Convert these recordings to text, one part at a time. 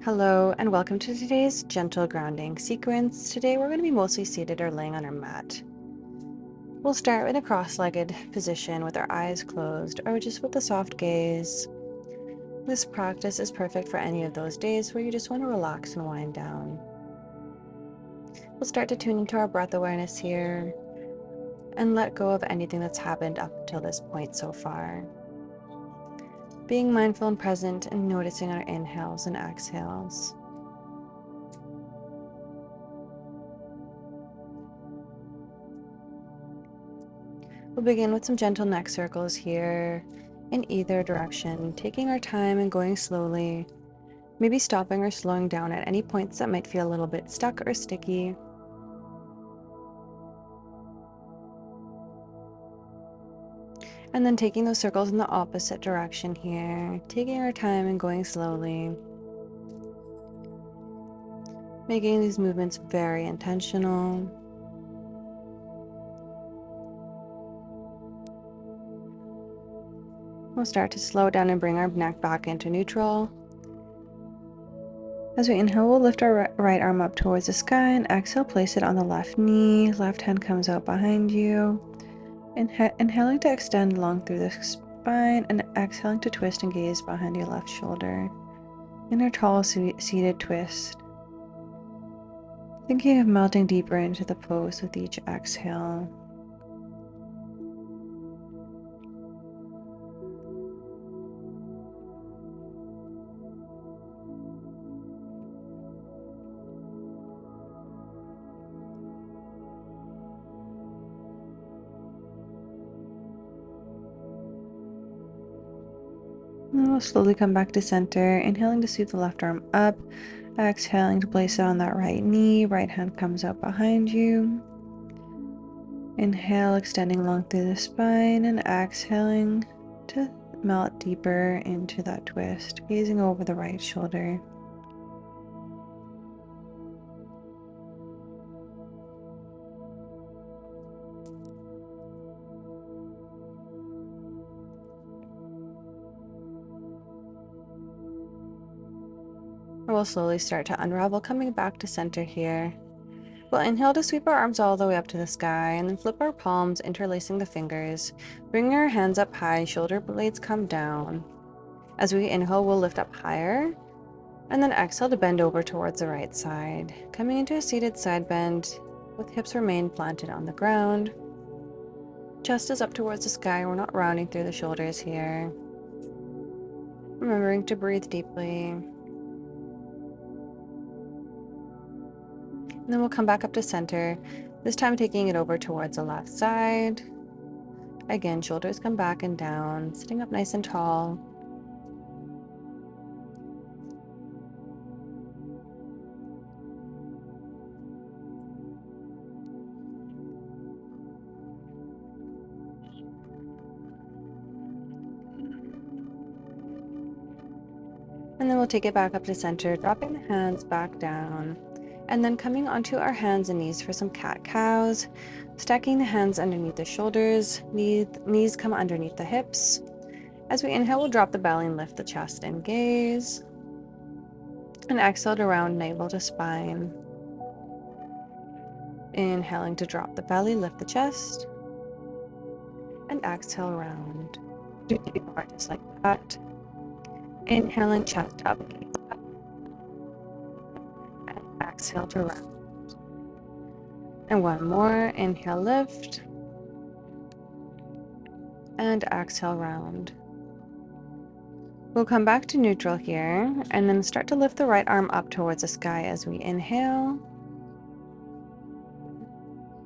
Hello and welcome to today's gentle grounding sequence. Today we're going to be mostly seated or laying on our mat. We'll start in a cross-legged position with our eyes closed or just with a soft gaze. This practice is perfect for any of those days where you just want to relax and wind down. We'll start to tune into our breath awareness here and let go of anything that's happened up until this point so far. Being mindful and present and noticing our inhales and exhales. We'll begin with some gentle neck circles here in either direction, taking our time and going slowly, maybe stopping or slowing down at any points that might feel a little bit stuck or sticky. And then taking those circles in the opposite direction here, taking our time and going slowly, making these movements very intentional. We'll start to slow down and bring our neck back into neutral. As we inhale, we'll lift our right arm up towards the sky and exhale, place it on the left knee. Left hand comes out behind you. Inhaling to extend long through the spine and exhaling to twist and gaze behind your left shoulder in our tall seated twist. Thinking of melting deeper into the pose with each exhale. And we'll slowly come back to center, inhaling to sweep the left arm up, exhaling to place it on that right knee. Right hand comes out behind you. Inhale, extending long through the spine, and exhaling to melt deeper into that twist, gazing over the right shoulder. We'll slowly start to unravel, coming back to center here. We'll inhale to sweep our arms all the way up to the sky, and then flip our palms, interlacing the fingers. Bring our hands up high, shoulder blades come down. As we inhale, we'll lift up higher, and then exhale to bend over towards the right side. Coming into a seated side bend, with hips remain planted on the ground. Chest is up towards the sky, we're not rounding through the shoulders here. Remembering to breathe deeply. And then we'll come back up to center, this time taking it over towards the left side. Again, shoulders come back and down, sitting up nice and tall. And then we'll take it back up to center, dropping the hands back down. And then coming onto our hands and knees for some cat-cows, stacking the hands underneath the shoulders, knees come underneath the hips. As we inhale, we'll drop the belly and lift the chest and gaze. And exhale to round navel to spine. Inhaling to drop the belly, lift the chest. And exhale, round. Do more just like that. Inhaling, chest up, gaze up. And exhale to round. And one more, inhale, lift. And exhale, round. We'll come back to neutral here, and then start to lift the right arm up towards the sky as we inhale.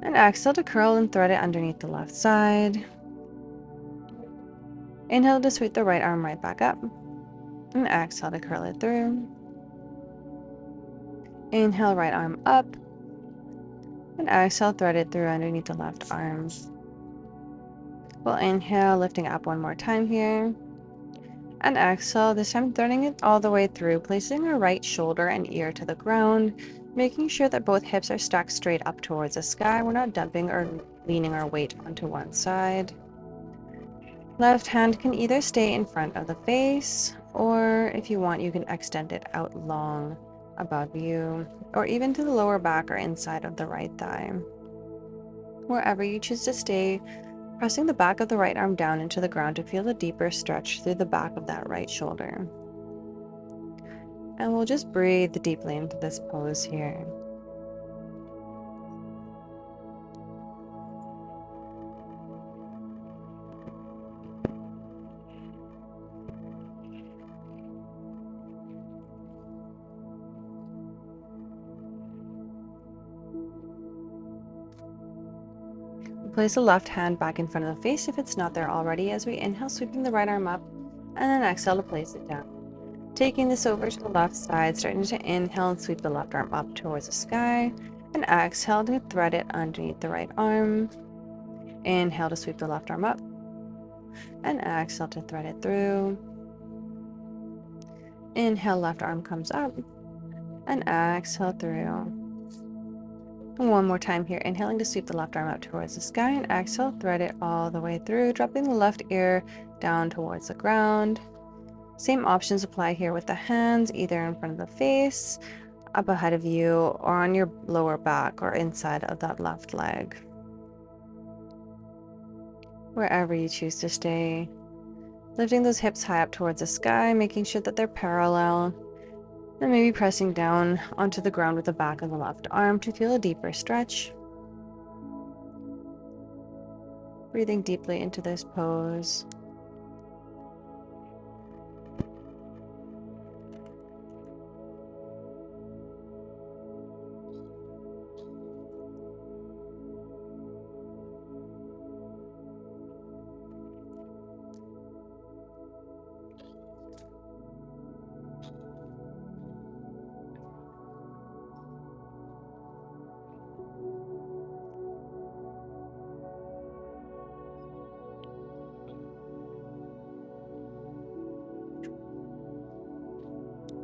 And exhale to curl and thread it underneath the left side. Inhale to sweep the right arm right back up. And exhale to curl it through. Inhale, right arm up. And exhale, thread it through underneath the left arm. We'll inhale, lifting up one more time here. And exhale, this time threading it all the way through, placing our right shoulder and ear to the ground, making sure that both hips are stacked straight up towards the sky. We're not dumping or leaning our weight onto one side. Left hand can either stay in front of the face Or if you want, you can extend it out long above you, or even to the lower back or inside of the right thigh. Wherever you choose to stay, pressing the back of the right arm down into the ground to feel a deeper stretch through the back of that right shoulder. And we'll just breathe deeply into this pose here. Place the left hand back in front of the face if it's not there already as we inhale, sweeping the right arm up, and then exhale to place it down. Taking this over to the left side, starting to inhale and sweep the left arm up towards the sky, and exhale to thread it underneath the right arm. Inhale to sweep the left arm up, and exhale to thread it through. Inhale, left arm comes up, and exhale through. And one more time here, inhaling to sweep the left arm up towards the sky, and exhale, thread it all the way through, dropping the left ear down towards the ground. Same options apply here with the hands, either in front of the face, up ahead of you, or on your lower back or inside of that left leg. Wherever you choose to stay. Lifting those hips high up towards the sky, making sure that they're parallel. And maybe pressing down onto the ground with the back of the left arm to feel a deeper stretch. Breathing deeply into this pose.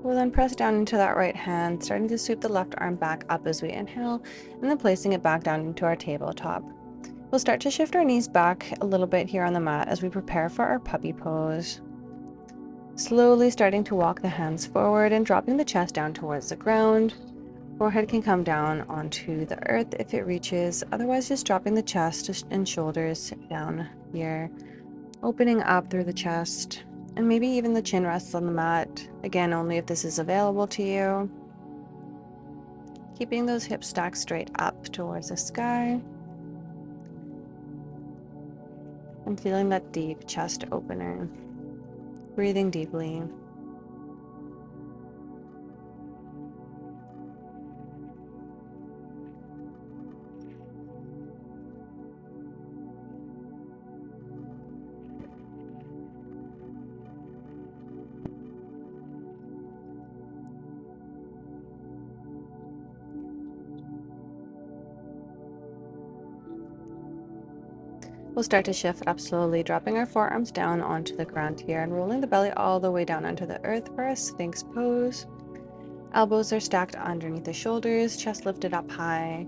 We'll then press down into that right hand, starting to sweep the left arm back up as we inhale, and then placing it back down into our tabletop. We'll start to shift our knees back a little bit here on the mat as we prepare for our puppy pose. Slowly starting to walk the hands forward and dropping the chest down towards the ground. Forehead can come down onto the earth if it reaches, otherwise just dropping the chest and shoulders down here, opening up through the chest. And maybe even the chin rests on the mat, again only if this is available to you. Keeping those hips stacked straight up towards the sky. And feeling that deep chest opener. Breathing deeply. We'll start to shift up slowly, dropping our forearms down onto the ground here and rolling the belly all the way down onto the earth for a Sphinx pose. Elbows are stacked underneath the shoulders, chest lifted up high.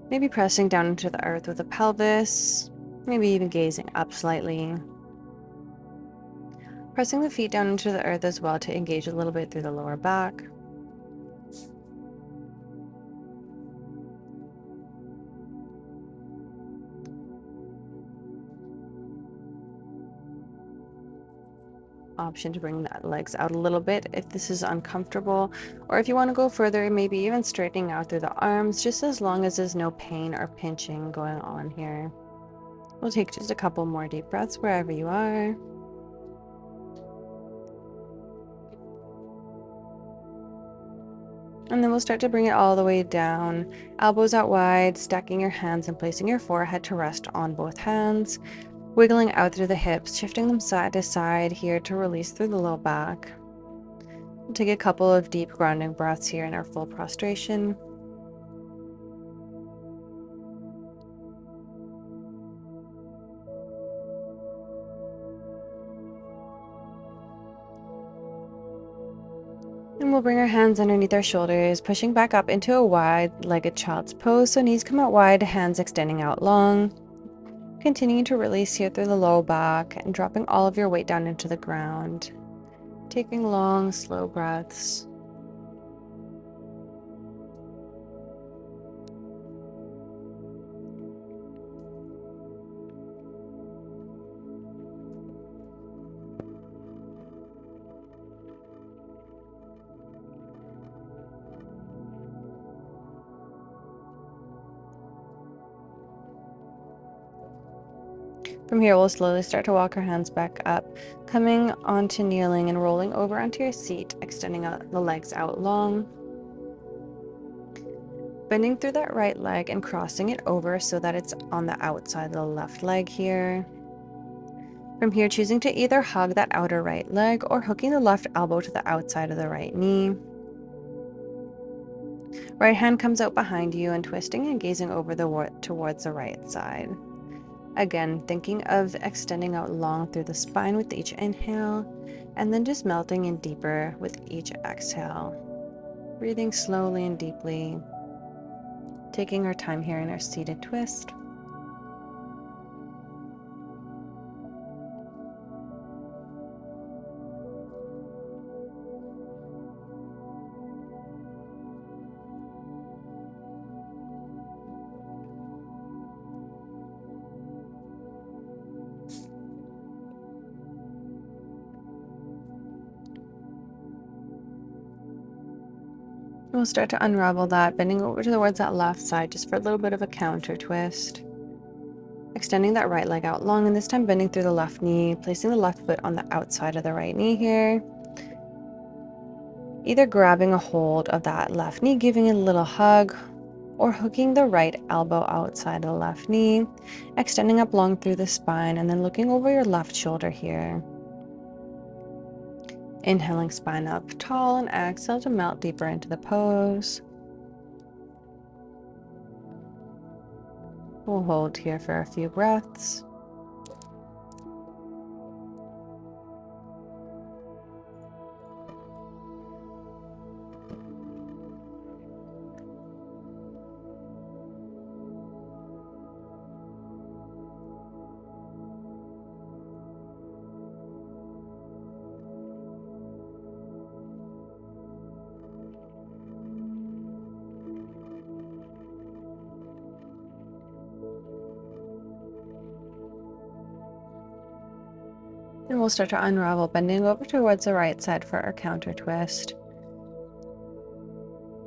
Maybe pressing down into the earth with the pelvis, maybe even gazing up slightly. Pressing the feet down into the earth as well to engage a little bit through the lower back. Option to bring the legs out a little bit if this is uncomfortable, or if you want to go further, maybe even straightening out through the arms, just as long as there's no pain or pinching going on here. We'll take just a couple more deep breaths wherever you are. And then we'll start to bring it all the way down, elbows out wide, stacking your hands and placing your forehead to rest on both hands. Wiggling out through the hips, shifting them side to side here to release through the low back. We'll take a couple of deep grounding breaths here in our full prostration. And we'll bring our hands underneath our shoulders, pushing back up into a wide-legged child's pose, so knees come out wide, hands extending out long. Continuing to release here through the low back and dropping all of your weight down into the ground. Taking long, slow breaths. From here, we'll slowly start to walk our hands back up, coming onto kneeling and rolling over onto your seat, extending out the legs out long. Bending through that right leg and crossing it over so that it's on the outside of the left leg here. From here, choosing to either hug that outer right leg or hooking the left elbow to the outside of the right knee. Right hand comes out behind you and twisting and gazing over towards the right side. Again, thinking of extending out long through the spine with each inhale, and then just melting in deeper with each exhale. Breathing slowly and deeply, taking our time here in our seated twist. We'll start to unravel that, bending over towards that left side just for a little bit of a counter twist. Extending that right leg out long, and this time bending through the left knee, placing the left foot on the outside of the right knee here. Either grabbing a hold of that left knee, giving it a little hug, or hooking the right elbow outside of the left knee, extending up long through the spine, and then looking over your left shoulder here. Inhaling spine up tall and exhale to melt deeper into the pose. We'll hold here for a few breaths. And we'll start to unravel, bending over towards the right side for our counter twist.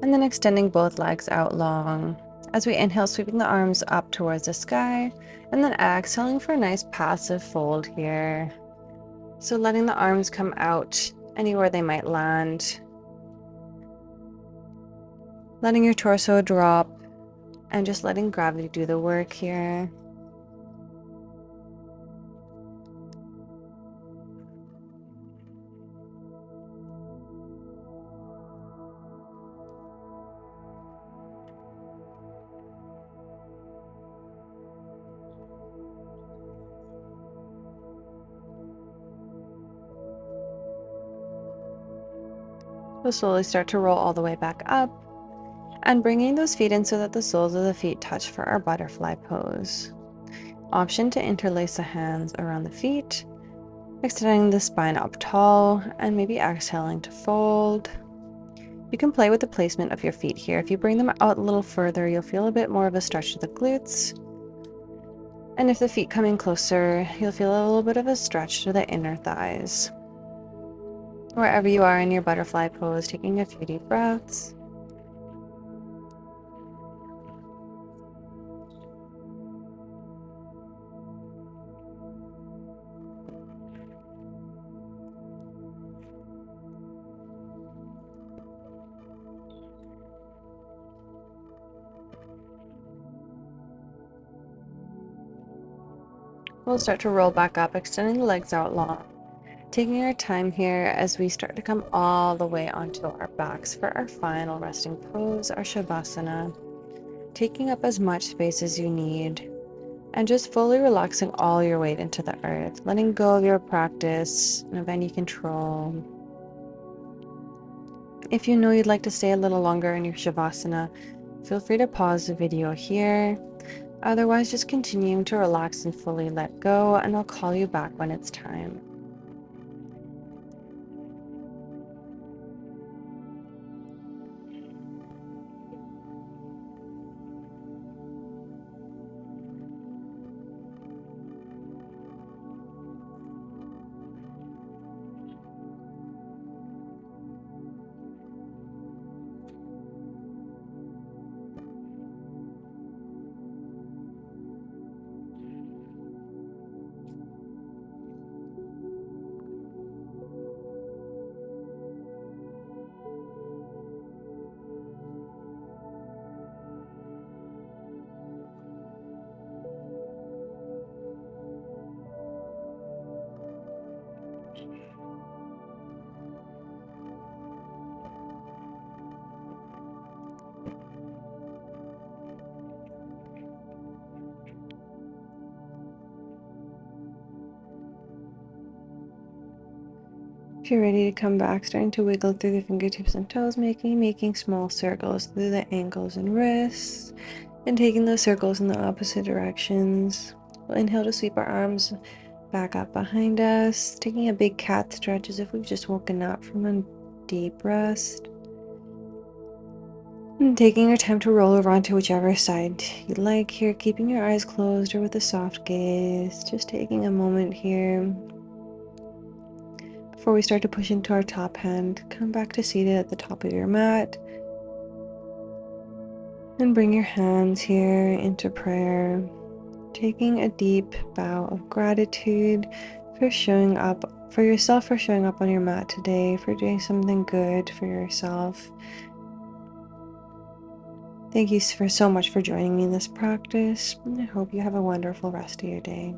And then extending both legs out long. As we inhale, sweeping the arms up towards the sky, and then exhaling for a nice passive fold here. So letting the arms come out anywhere they might land. Letting your torso drop, and just letting gravity do the work here. We'll slowly start to roll all the way back up, and bringing those feet in so that the soles of the feet touch for our butterfly pose. Option to interlace the hands around the feet, extending the spine up tall, and maybe exhaling to fold. You can play with the placement of your feet here. If you bring them out a little further, you'll feel a bit more of a stretch to the glutes. And if the feet come in closer, you'll feel a little bit of a stretch to the inner thighs. Wherever you are in your butterfly pose, taking a few deep breaths. We'll start to roll back up, extending the legs out long. Taking our time here as we start to come all the way onto our backs for our final resting pose, our Shavasana. Taking up as much space as you need, and just fully relaxing all your weight into the earth, letting go of your practice and of any control. If you know you'd like to stay a little longer in your Shavasana, feel free to pause the video here. Otherwise, just continuing to relax and fully let go, and I'll call you back when it's time. If you're ready to come back, starting to wiggle through the fingertips and toes, making small circles through the ankles and wrists, and taking those circles in the opposite directions. We'll inhale to sweep our arms back up behind us, taking a big cat stretch as if we've just woken up from a deep rest. And taking your time to roll over onto whichever side you like here, keeping your eyes closed or with a soft gaze. Just taking a moment here. Before we start to push into our top hand, come back to seated at the top of your mat. And bring your hands here into prayer. Taking a deep bow of gratitude for showing up for yourself, for showing up on your mat today, for doing something good for yourself. Thank you so much for joining me in this practice. I hope you have a wonderful rest of your day.